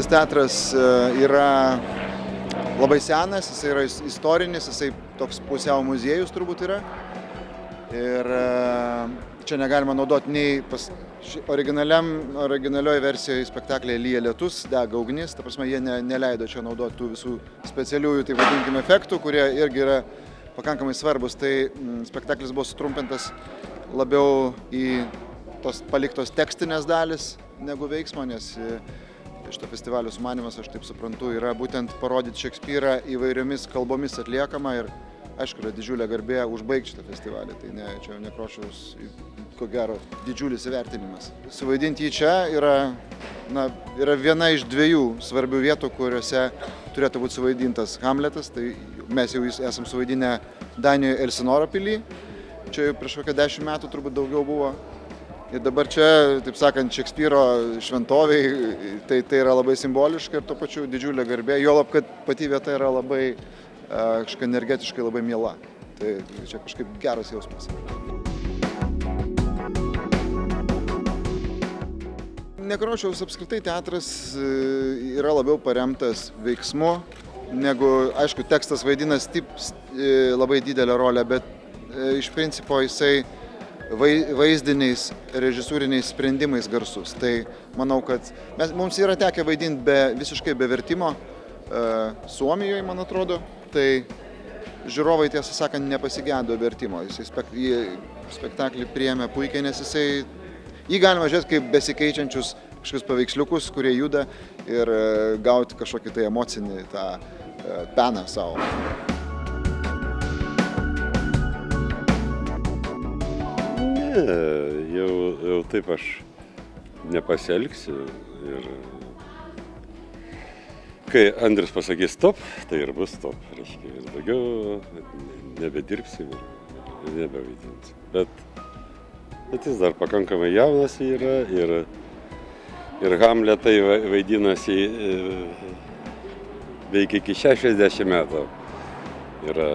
šitas teatras yra labai senas, jisai yra istorinis, jisai toks pusiau muziejus turbūt yra. Ir čia negalima naudoti nei originalioje versijoje spektaklėje lyja lietus, dega ugnis, ta prasme jie neleido čia naudoti tų visų specialiųjų, tai vadinkime, efektų, kurie irgi yra pakankamai svarbus. Tai spektaklis buvo sutrumpintas labiau į tos paliktos tekstinės dalis negu veiksmo, nes šito festivalio sumanymas, aš taip suprantu, yra būtent parodyti Šekspyrą įvairiomis kalbomis atliekama ir aišku, yra didžiulė garbė užbaigti šitą festivalį, tai čia Nekrošiaus, ko gero, didžiulis įvertinimas. Suvaidinti jį čia yra viena iš dviejų svarbių vietų, kuriuose turėtų būti suvaidintas Hamletas, tai mes jau esam suvaidinę Danijoje Elsinoro pily, čia jau prieš kokią 10 metų turbūt daugiau buvo. Ir dabar čia, taip sakant, Šekspyro šventoviai, tai yra labai simboliška ir tuo pačiu didžiulė garbė, juolab, kad pati vieta yra labai kažkaip energetiškai labai miela. Tai čia kažkaip geras jausmas. Nekrošiaus apskritai teatras yra labiau paremtas veiksmu, negu, aišku, tekstas vaidina labai didelę rolę, bet iš principo jisai vaizdiniais, režisūriniais sprendimais garsus. Tai manau, kad mums yra tekę vaidinti visiškai be vertimo Suomijoje, man atrodo. Tai žiūrovai, tiesą sakant, nepasigendo vertimo. Jisai spektaklį priėmė puikiai, nes jį galima žiūrėti kaip besikeičiančius kažkokius paveiksliukus, kurie juda ir gauti kažkokį tai emocinį tą peną savo. Jau taip aš nepasielgsiu ir kai Andrius pasakys stop, tai ir bus stop, reiškia, ir daugiau nebedirbsim ir nebevaidinsim. Bet jis dar pakankamai jaunas yra ir Hamletai vaidinasi beveik iki 60 metų. Yra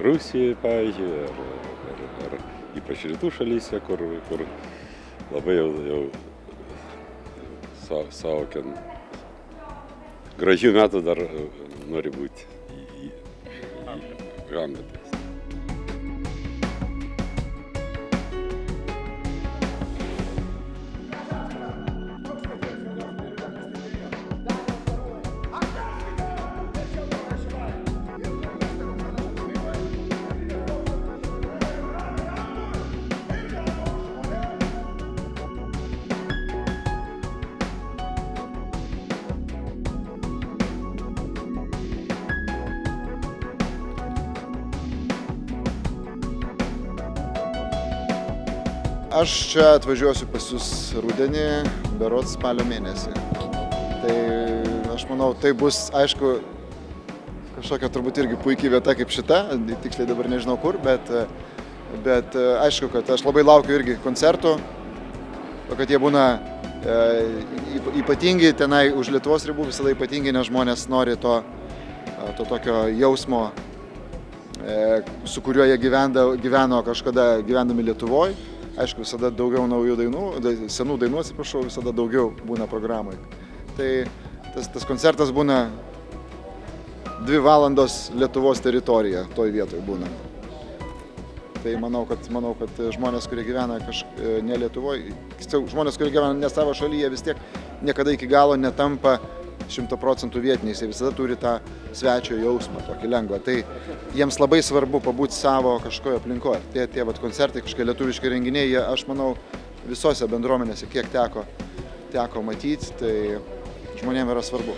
Rusijoje, pavyzdžiui, ar ypač rytų šalyse, kur labai jau savo gražių metų dar nori būti į Hamletą. Aš čia atvažiuosiu pas jūs rudenį, berods spalio mėnesį. Tai aš manau, tai bus, aišku, kažkokia turbūt irgi puikiai vieta kaip šita, tiksliai dabar nežinau kur, bet aišku, kad aš labai laukiu irgi koncertų, kad jie būna ypatingi tenai už Lietuvos ribų, visada ypatingi, nes žmonės nori to tokio jausmo, su kuriuo jie gyveno kažkada gyvendami Lietuvoje. Aišku, visada daugiau naujų dainų, senų dainų, atsiprašau, visada daugiau būna programai. Tai tas koncertas būna 2 valandos Lietuvos teritorija, toj vietoj būna. Tai manau, kad žmonės, kurie gyvena ne Lietuvoje, žmonės, kurie gyvena ne savo šalyje, vis tiek niekada iki galo netampa 100% vietiniais, jie visada turi tą svečio jausmą, tokį lengvą. Tai jiems labai svarbu pabūti savo kažkoje aplinkoje. Tie koncertai, kažkokie lietuviški renginiai, aš manau, visose bendruomenėse, kiek teko matyti, tai žmonėms yra svarbu.